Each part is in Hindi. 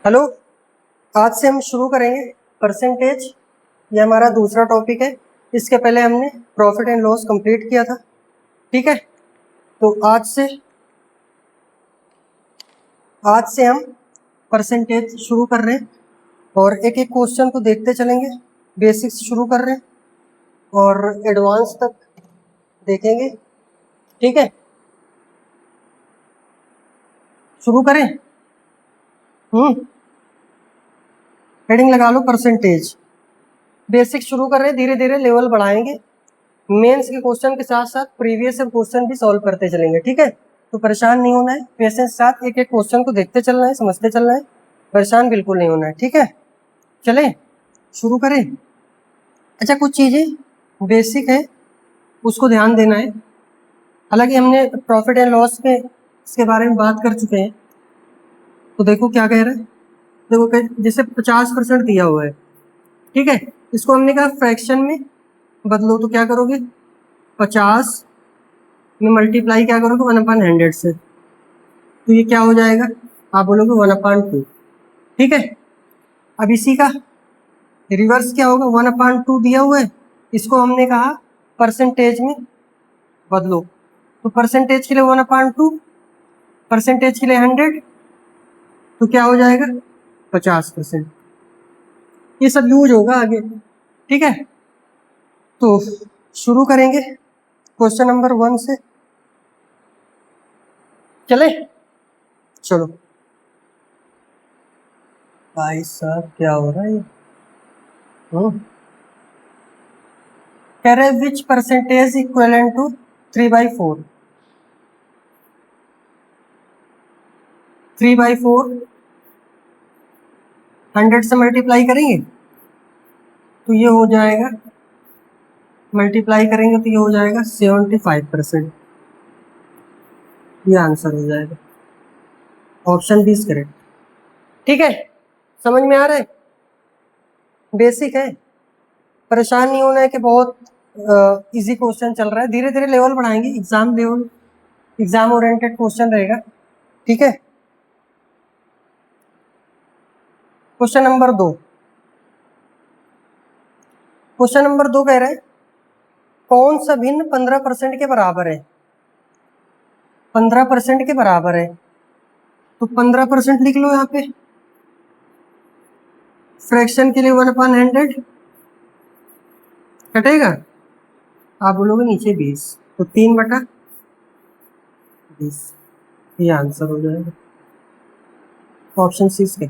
हेलो। आज से हम शुरू करेंगे परसेंटेज। ये हमारा दूसरा टॉपिक है। इसके पहले हमने प्रॉफिट एंड लॉस कंप्लीट किया था। ठीक है, तो आज से हम परसेंटेज शुरू कर रहे हैं और एक एक क्वेश्चन को देखते चलेंगे। बेसिक्स शुरू कर रहे हैं और एडवांस तक देखेंगे। ठीक है, शुरू करें। हेडिंग लगा लो परसेंटेज। बेसिक शुरू कर रहे हैं, धीरे धीरे लेवल बढ़ाएंगे। मेंस के क्वेश्चन के साथ साथ प्रीवियस क्वेश्चन भी सॉल्व करते चलेंगे। ठीक है, तो परेशान नहीं होना है, पेशेंस के साथ एक एक क्वेश्चन को देखते चलना है, समझते चलना है, परेशान बिल्कुल नहीं होना है। ठीक है, चले शुरू करें। अच्छा, कुछ चीजें बेसिक है, उसको ध्यान देना है। हालांकि हमने प्रॉफिट एंड लॉस में इसके बारे में बात कर चुके हैं। तो देखो क्या कह रहा है। देखो, जैसे 50% दिया हुआ है, ठीक है, इसको हमने कहा फ्रैक्शन में बदलो, तो क्या करोगे, 50 में मल्टीप्लाई क्या करोगे 1/100 से, तो ये क्या हो जाएगा, आप बोलोगे 1/2। ठीक है, अब इसी का रिवर्स क्या होगा, 1/2 दिया हुआ है, इसको हमने कहा परसेंटेज में बदलो, तो परसेंटेज के लिए 1/2, परसेंटेज के लिए 100, तो क्या हो जाएगा 50%। ये सब यूज होगा आगे। ठीक है, तो शुरू करेंगे क्वेश्चन नंबर 1 से। चले, चलो। भाई साहब क्या हो रहा है ये। कह रहे विच परसेंटेज इक्वलेंट टू 3/4। 3/4 100 से मल्टीप्लाई करेंगे तो ये हो जाएगा, मल्टीप्लाई करेंगे तो ये हो जाएगा 75%। ये आंसर हो जाएगा, ऑप्शन बी इज करेक्ट। ठीक है, समझ में आ रहा है, बेसिक है, परेशान नहीं होना है कि बहुत इजी क्वेश्चन चल रहा है। धीरे धीरे लेवल बढ़ाएंगे, exam level, exam oriented question रहेगा। ठीक है, क्वेश्चन नंबर 2। क्वेश्चन नंबर 2 कह रहे हैं कौन सा भिन्न 15% के बराबर है। 15% के बराबर है, तो 15% लिख लो यहाँ पे। फ्रैक्शन के लिए 1/100 कटेगा, आप बोलोगे नीचे 20, तो 3/20, ये आंसर हो जाएगा, ऑप्शन सी इसके।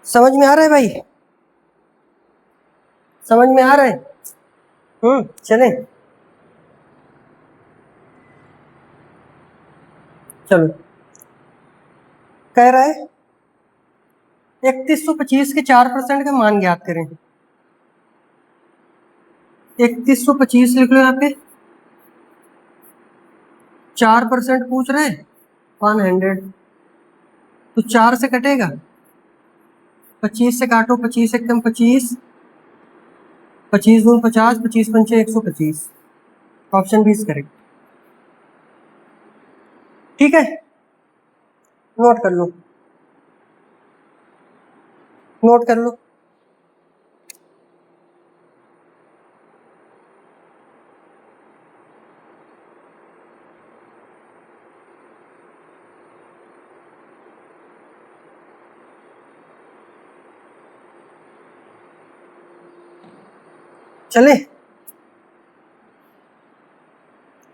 समझ में आ रहा है भाई, समझ में आ रहा है। चले, चलो। कह रहा है 3125 के 4% का मान ज्ञात करें। 3125 लिख लो यहाँ पे, 4% पूछ रहे हैं 100, तो 4 से कटेगा, 25 से काटो, 25 एकदम 25, 25 दून 50, 25 पंचे 125, ऑप्शन बी इज करेक्ट। ठीक है, नोट कर लो, नोट कर लो। चले,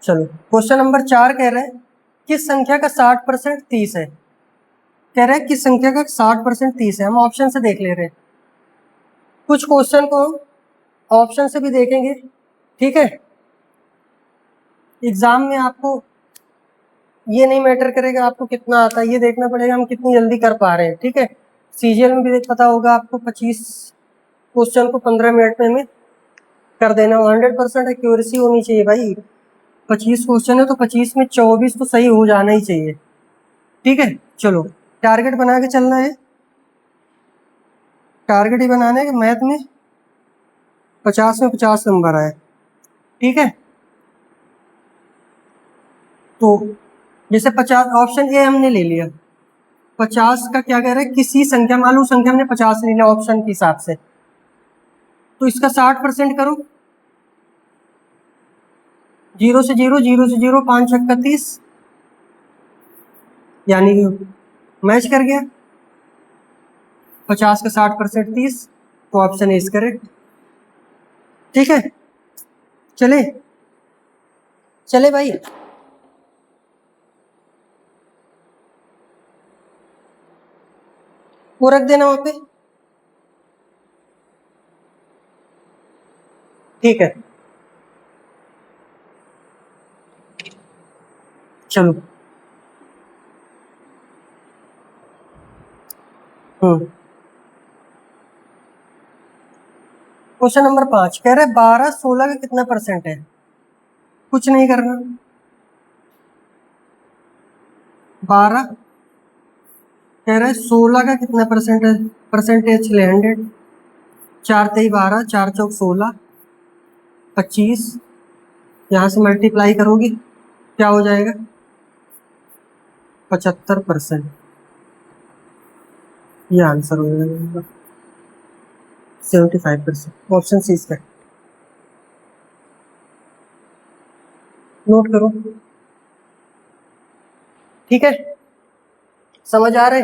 चलो। क्वेश्चन नंबर 4 कह रहे हैं किस संख्या का 60% 30 है। कह रहे हैं किस संख्या का 60% 30 है। हम ऑप्शन से देख ले रहे हैं, कुछ क्वेश्चन को हम ऑप्शन से भी देखेंगे। ठीक है, एग्जाम में आपको ये नहीं मैटर करेगा आपको कितना आता है, ये देखना पड़ेगा हम कितनी जल्दी कर पा रहे हैं। ठीक है, सीजीएल में भी पता होगा आपको 25 क्वेश्चन को 15 मिनट में हमें कर देना। 100% एक्यूरेसी होनी चाहिए भाई। 25 क्वेश्चन है तो 25 में 24 तो सही हो जाना ही चाहिए। ठीक है, चलो, टारगेट बना के चलना है। टारगेट ही बनाना है कि मैथ में 50 में 50 नंबर आए। ठीक है, तो जैसे 50, ऑप्शन ए हमने ले लिया, 50 का क्या कह रहा है, किसी संख्या, मान लो संख्या हमने 50 ले लिया ऑप्शन के हिसाब से, तो इसका 60% करो। 0 से 0, 0 से 0, 5 छक्का 30, यानी मैच कर गया। 50 का 60% 30, तो ऑप्शन इज करेक्ट। ठीक है, चले चले भाई, वो रख देना वहां पे। ठीक है, चलो। क्वेश्चन नंबर 5 कह रहा है 12 16 का कितना परसेंट है। कुछ नहीं करना, 12 कह रहा है 16 का कितना परसेंट है, परसेंटेज ले 100। 4 तेई 12, 4 चौक 16, 25, यहाँ से मल्टीप्लाई करोगे क्या हो जाएगा, 75%। ये आंसर हो जाएगा 75%। ऑप्शन सी इसका, नोट करो। ठीक है, समझ आ रहे,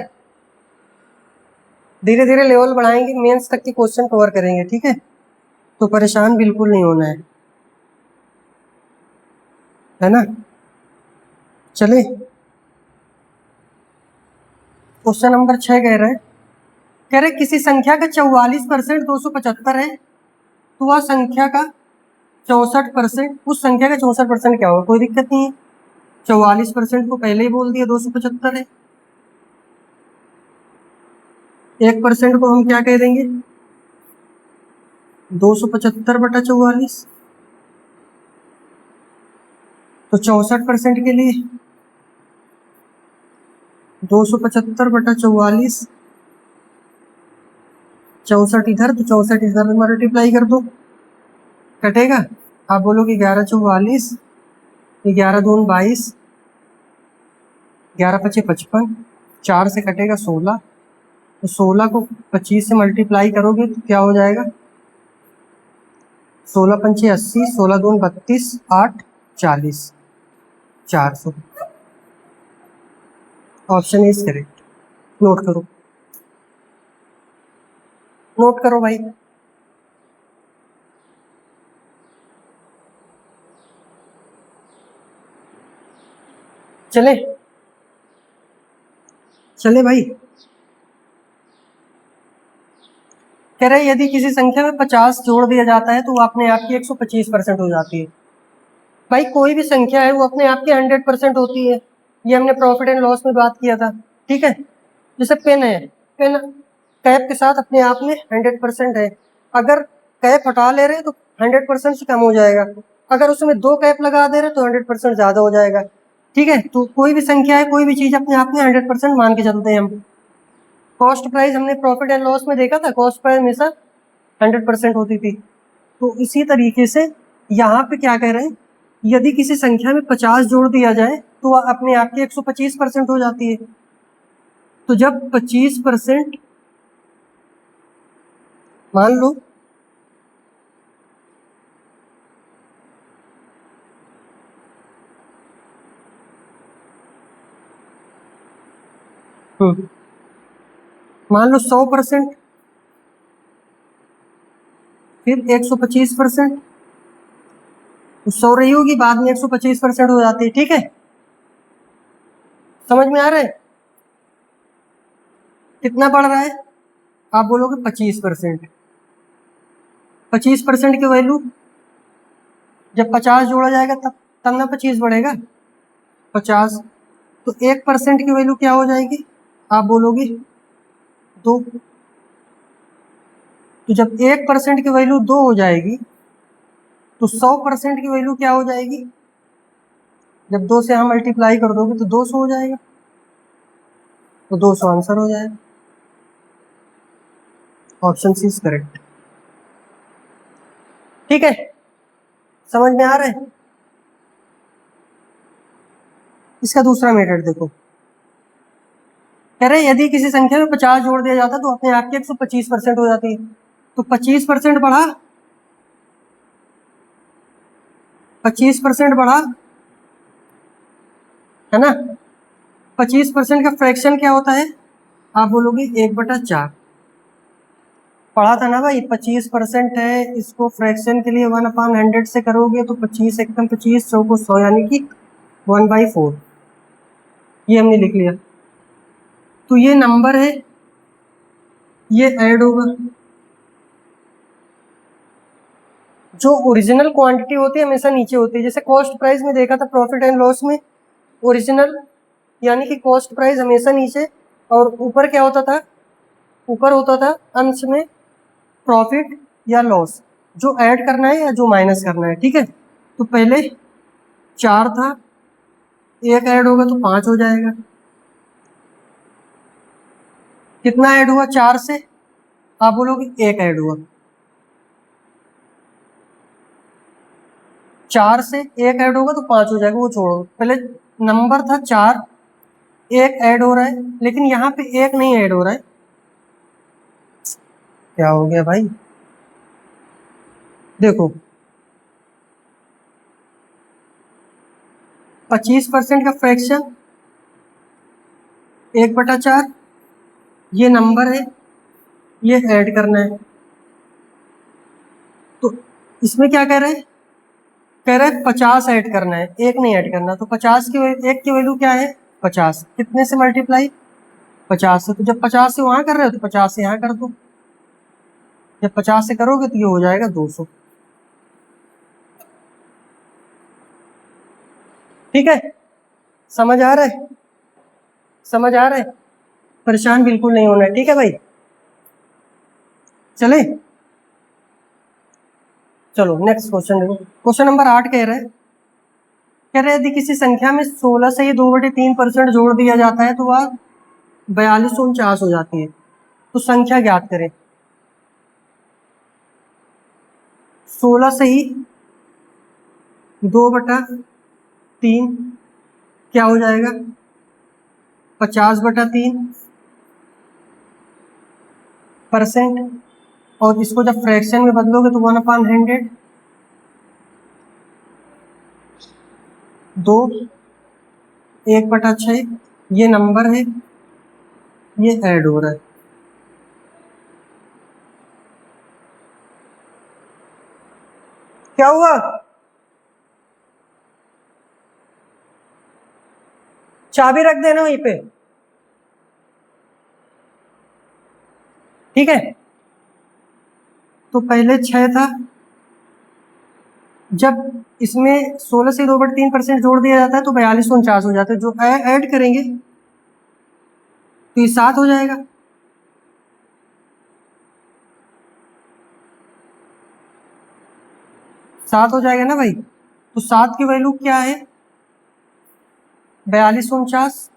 धीरे धीरे लेवल बढ़ाएंगे, मेंस तक के क्वेश्चन कवर करेंगे। ठीक है, तो परेशान बिल्कुल नहीं होना है ना। चले, क्वेश्चन नंबर 6 कह रहे किसी संख्या का 44% 275 है, तो वह संख्या का 64%, उस संख्या का 64% क्या होगा। कोई दिक्कत नहीं है, 44% को पहले ही बोल दिया 275 है। 1% को हम क्या कह देंगे, 275/44। तो 64% के लिए 275/44, 64 इधर तो 64 इधर मल्टीप्लाई कर दो, कटेगा। आप बोलोगे 11/44, 11×2 22, 11×5 = 55, 4 से कटेगा 16, तो 16 को 25 से मल्टीप्लाई करोगे तो क्या हो जाएगा, 16×5 = 80, 16×2 = 32, 8 40, 400। Option is correct. नोट करो, नोट करो भाई। चले चले भाई, कह रहे यदि किसी संख्या में 50 जोड़ दिया जाता है तो वो अपने आप की 125% हो जाती है। भाई कोई भी संख्या है वो अपने आप की 100% होती है, ये हमने प्रॉफिट एंड लॉस में बात किया था। ठीक है, जैसे पेन है, पेन कैप के साथ अपने आप में 100% है। अगर कैप हटा ले रहे तो 100% से कम हो जाएगा, अगर उसमें 2 कैप लगा दे रहे तो 100% ज्यादा हो जाएगा। ठीक है, तो कोई भी संख्या है, कोई भी चीज अपने आप में 100% मान के चलते हैं हम। कॉस्ट प्राइस हमने प्रॉफिट एंड लॉस में देखा था, कॉस्ट प्राइस हमेशा 100% होती थी। तो इसी तरीके से यहाँ पे क्या कह रहे हैं, यदि किसी संख्या में 50 जोड़ दिया जाए तो वह अपने आप की 125% हो जाती है। तो जब 25% मान लो मान लो 100%, फिर 125%, तो 100 रही होगी, बाद में 125% हो जाती है। ठीक है, समझ में आ रहा है, कितना बढ़ रहा है। आप बोलोगे 25%, 25% की वैल्यू जब 50 जोड़ा जाएगा तब तब ना 25 बढ़ेगा, 50। तो 1% की वैल्यू क्या हो जाएगी, आप बोलोगे 2। तो जब 1% की वैल्यू 2 हो जाएगी तो 100% की वैल्यू क्या हो जाएगी, जब 2 से हम मल्टीप्लाई कर दोगे तो 200 हो जाएगा, तो 200 आंसर हो जाएगा। Option C is correct. ठीक है, समझ में आ रहा है। इसका दूसरा मेथड देखो, कह रहे यदि किसी संख्या में 50 जोड़ दिया जाता तो अपने आप की 125% हो जाती है। तो 25% बढ़ा, 25% बढ़ा, है ना। 25% का फ्रैक्शन क्या होता है? आप बोलोगे 1/4। पढ़ा था ना भाई, 25% है, इसको फ्रैक्शन के लिए 1/100 से करोगे तो 25 एकदम 25 चौको 100 यानी कि 1/4। ये हमने लिख लिया। तो ये नंबर है, ये ऐड होगा। जो ओरिजिनल क्वांटिटी होती है हमेशा नीचे होती है। जैसे कॉस्ट प्राइस में देखा था प्रॉफिट एंड लॉस में, ओरिजिनल यानी कि कॉस्ट प्राइस हमेशा नीचे, और ऊपर क्या होता था? ऊपर होता था अंश में प्रॉफिट या लॉस, जो ऐड करना है या जो माइनस करना है। ठीक है, तो पहले 4 था, 1 ऐड होगा तो 5 हो जाएगा। कितना ऐड हुआ 4 से? आप बोलोगे 1 ऐड हुआ। 4 से 1 ऐड होगा तो 5 हो जाएगा, वो छोड़ो। पहले नंबर था 4, 1 ऐड हो रहा है, लेकिन यहाँ पे 1 नहीं ऐड हो रहा है। क्या हो गया भाई? देखो 25% का फ्रैक्शन 1/4, ये नंबर है, ये ऐड करना है। तो इसमें क्या कह रहे हैं? कह रहे हैं 50 ऐड करना है, 1 नहीं ऐड करना। तो 50 की 1 की वैल्यू क्या है? 50। कितने से मल्टीप्लाई? 50 से। तो जब 50 से वहां कर रहे हो तो 50 से यहाँ कर दो। जब 50 से करोगे तो ये हो जाएगा 200। ठीक है, समझ आ रहा है? समझ आ रहा है? परेशान बिल्कुल नहीं होना है, ठीक है भाई। चले, चलो नेक्स्ट क्वेश्चन देखो। क्वेश्चन नंबर 8 कह रहे यदि किसी संख्या में 16 से ही 2/3% जोड़ दिया जाता है तो वह 4249 हो जाती है। तो संख्या ज्ञात करें। 16 से ही 2/3 क्या हो जाएगा? 50/3%। और इसको जब फ्रैक्शन में बदलोगे तो 1/100, 2, 1/6। ये नंबर है, ये ऐड हो रहा है। क्या हुआ? चाबी रख देना वहीं पे, ठीक है। तो पहले 6 था, जब इसमें 16 से 2/3% जोड़ दिया जाता है तो 4249 हो जाता है। जो ऐड करेंगे तो ये 7 हो जाएगा। सात हो जाएगा ना भाई। तो 7 की वैल्यू क्या है? 4249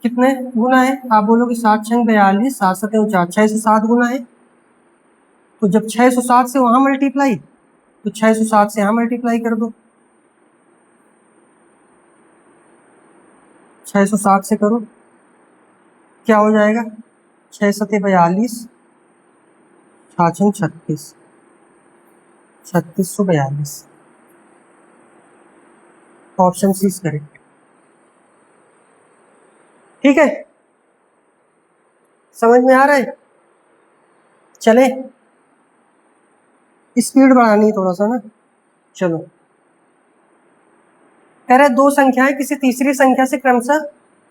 कितने गुना है? आप बोलोगे 7 6 42, 7 7 49, 6 से 7 गुना है। तो जब 607 से वहां मल्टीप्लाई तो 607 से यहां मल्टीप्लाई कर दो। 607 से करो, क्या हो जाएगा? 6 7 42, 7 6 36, 3642। Option C is correct. ठीक है, समझ में आ रहा है? चले, स्पीड बढ़ानी है थोड़ा सा ना। चलो, कह रहे दो संख्याएं किसी तीसरी संख्या से क्रमशः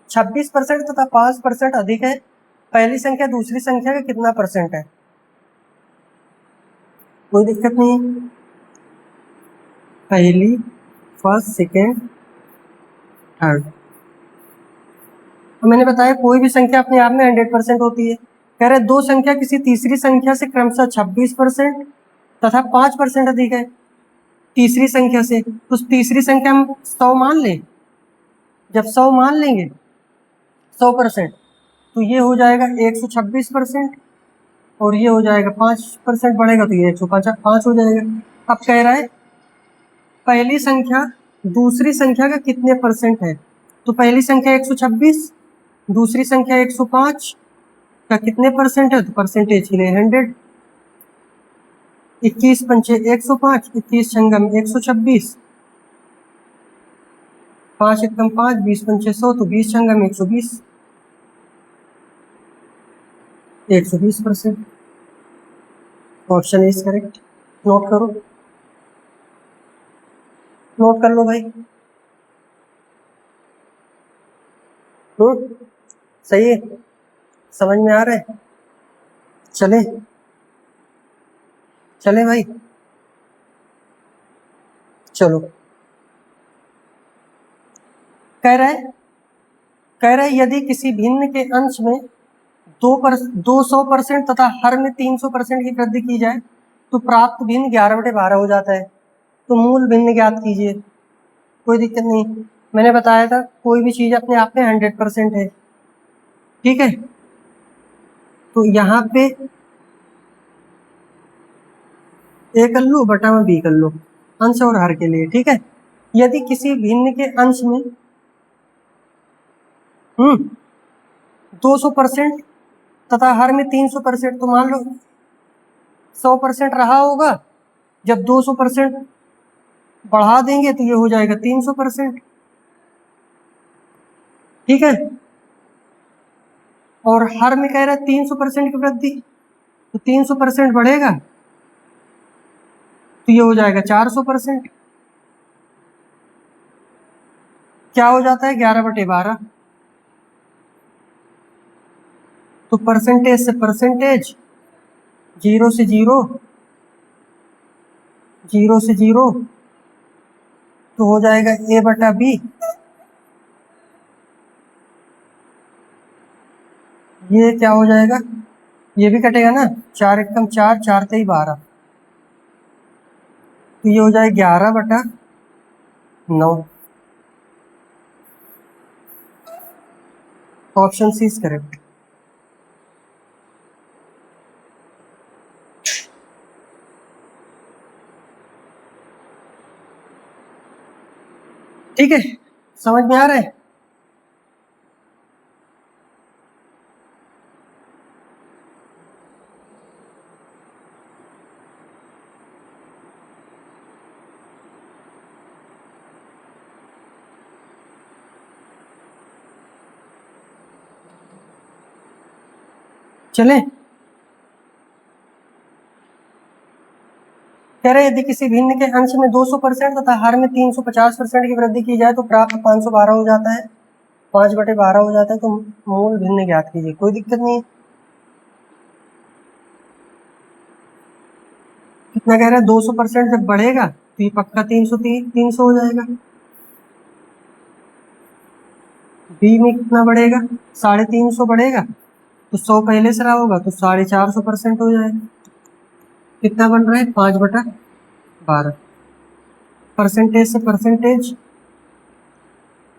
26% तथा 5% अधिक है। पहली संख्या दूसरी संख्या का कितना परसेंट है? कोई दिक्कत नहीं है। पहली, फर्स्ट, सेकेंड, थर्ड। तो मैंने बताया कोई भी संख्या अपने आप में 100% होती है। कह रहे दो संख्या किसी तीसरी संख्या से क्रमशः 26% तथा 5% अधिक है तीसरी संख्या से। तो तीसरी संख्या हम 100 मान लें। जब 100 मान लेंगे 100%, तो ये हो जाएगा 126%, और ये हो जाएगा 5% बढ़ेगा तो ये 105 हो जाएगा। अब कह रहा है पहली संख्या दूसरी संख्या का कितने परसेंट है? तो पहली संख्या 126, दूसरी संख्या 105 का कितने परसेंट है, तो परसेंटेज के लिए 100। 21 पंचे 105, 21 छंगम 126, 5 एकम 5, 20 पंचे 100, तो 20 छंगम 120, 120%। Option is correct. नोट करो, नोट कर लो भाई। सही है, समझ में आ रहा है। चले चले भाई, चलो। कह रहा है यदि किसी भिन्न के अंश में 200% तथा हर में 300% की वृद्धि की जाए तो प्राप्त भिन्न 11/12 हो जाता है। तो मूल भिन्न ज्ञात कीजिए। कोई दिक्कत नहीं, मैंने बताया था कोई भी चीज अपने आप में 100% है, ठीक है। तो यहाँ पे ए कर लो बटा में बी कर लो, अंश और हर के लिए, ठीक है। यदि किसी भिन्न के अंश में 200% तथा हर में 300%, तो मान लो 100% रहा होगा, जब 200% बढ़ा देंगे तो ये हो जाएगा 300%, ठीक है। और हर में कह रहा है 300% की वृद्धि, तो 300% बढ़ेगा तो ये हो जाएगा 400%। क्या हो जाता है 11/12। तो परसेंटेज से परसेंटेज, 0 से 0, 0 से 0, तो हो जाएगा ए बटा बी। ये क्या हो जाएगा, ये भी कटेगा ना, 4 एकम 4, 4 तेई 12, तो ये हो जाएगा 11/9। Option C is correct. ठीक है, समझ में आ रहा है। चले, कह रहे यदि किसी भिन्न के अंश में 200% तथा हर में 350% की वृद्धि की जाए तो प्राप्त 512 हो जाता है, 5/12 हो जाता है। तो मूल भिन्न ज्ञात कीजिए। कोई दिक्कत नहीं है। कितना कह रहा है, 200% जब बढ़ेगा तो ये पक्का 300 हो जाएगा। बी में कितना बढ़ेगा, 350 बढ़ेगा, तो 100 पहले से रहा होगा तो 450% हो जाएगा। कितना बन रहा है, 5/12। परसेंटेज से परसेंटेज,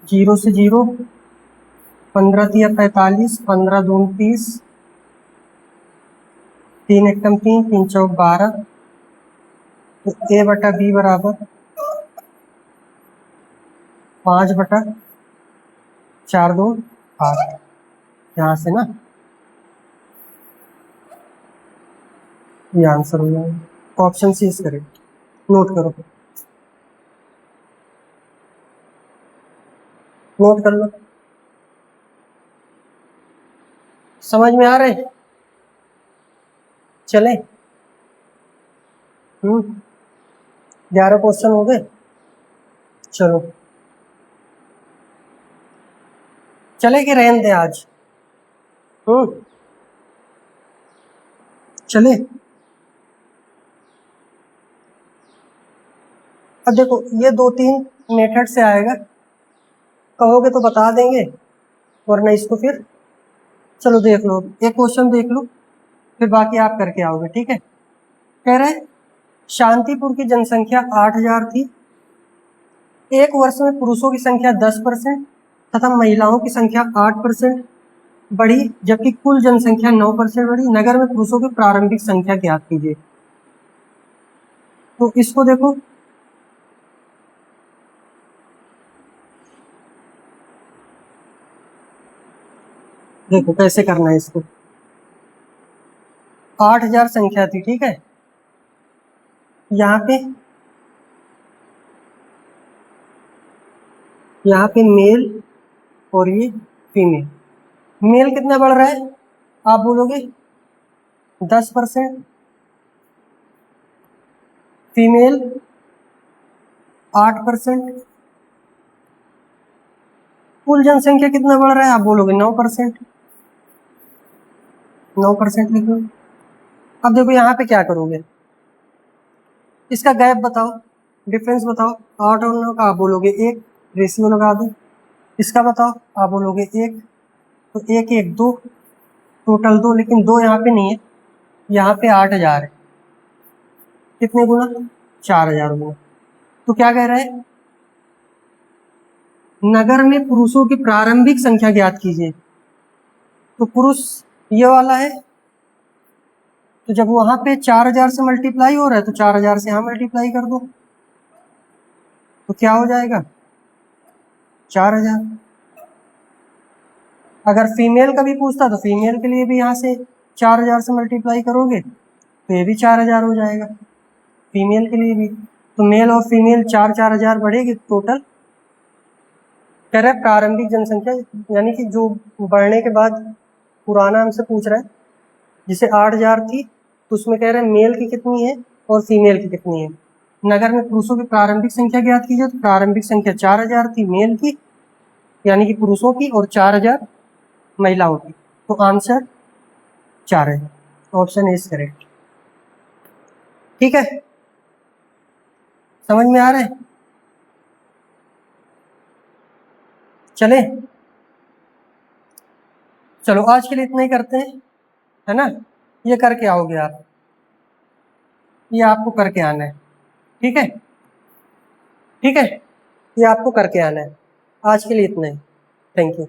0 से 0, 15 तिया 45, 15 दूनी 30, 3 एकम 3, 3 चौक 12, तो ए बटा बी बराबर 5/4 2 8। यहाँ से ना ये आंसर हो जाएगा। Option C is correct. Note करो, नोट कर लो। समझ में आ रहे, चले। 11 क्वेश्चन हो गए। चलो, चले कि रहने दे आज। चले। अब देखो ये 2-3 मेथड से आएगा, कहोगे तो बता देंगे, वरना इसको फिर चलो देख लो, एक क्वेश्चन देख लो फिर बाकी आप करके आओगे, ठीक है। कह रहे शांतिपुर की जनसंख्या 8000 थी। एक वर्ष में पुरुषों की संख्या 10% तथा महिलाओं की संख्या 8% बढ़ी, जबकि कुल जनसंख्या 9% बढ़ी। नगर में पुरुषों की प्रारंभिक संख्या ज्ञात कीजिए। तो इसको देखो, देखो कैसे करना है इसको। 8000 संख्या थी, ठीक है। यहाँ पे मेल और ये फीमेल। मेल कितना बढ़ रहा है आप बोलोगे? 10%। फीमेल 8%। कुल जनसंख्या कितना बढ़ रहा है आप बोलोगे? 9%। 9% लिखो। अब देखो यहाँ पे क्या करोगे, इसका गैप बताओ, डिफरेंस बताओ। 8 और 9 का आप बोलोगे 1, रेशियो लगा दो। इसका बताओ, आप बोलोगे 1, तो 1 1 2, टोटल 2, लेकिन 2 यहाँ पे नहीं है, यहाँ पे 8000 है। कितने गुना? 4000 गुना। तो क्या कह रहा है, नगर में पुरुषों की प्रारंभिक संख्या ज्ञात कीजिए। तो पुरुष ये वाला है, तो जब वहां पे 4000 से मल्टीप्लाई हो रहा है तो 4000 से यहाँ मल्टीप्लाई कर दो, तो क्या हो जाएगा? 4000। अगर फीमेल का भी पूछता तो फीमेल के लिए भी यहाँ से 4000 से मल्टीप्लाई करोगे तो ये भी 4000 हो जाएगा, फीमेल के लिए भी। तो मेल और फीमेल 4000 बढ़ेगी टोटल। कह रहा है प्रारंभिक जनसंख्या, यानी कि जो बढ़ने के बाद पुराना हमसे पूछ रहा है। जिसे 8000 थी तो उसमें कह रहे हैं मेल की कितनी है और फीमेल की कितनी है। नगर में पुरुषों की प्रारंभिक संख्या ज्ञात कीजिए, तो प्रारंभिक संख्या 4000 थी मेल की, यानी कि पुरुषों की, और 4000 महिलाओं की। तो आंसर 4000, ऑप्शन इज करेक्ट। ठीक है, समझ में आ रहा है? चले, चलो आज के लिए इतना ही करते हैं, है ना। ये करके आओगे आप, ये आपको करके आना है, ठीक है। ठीक है, ये आपको करके आना है। आज के लिए इतना ही, थैंक यू।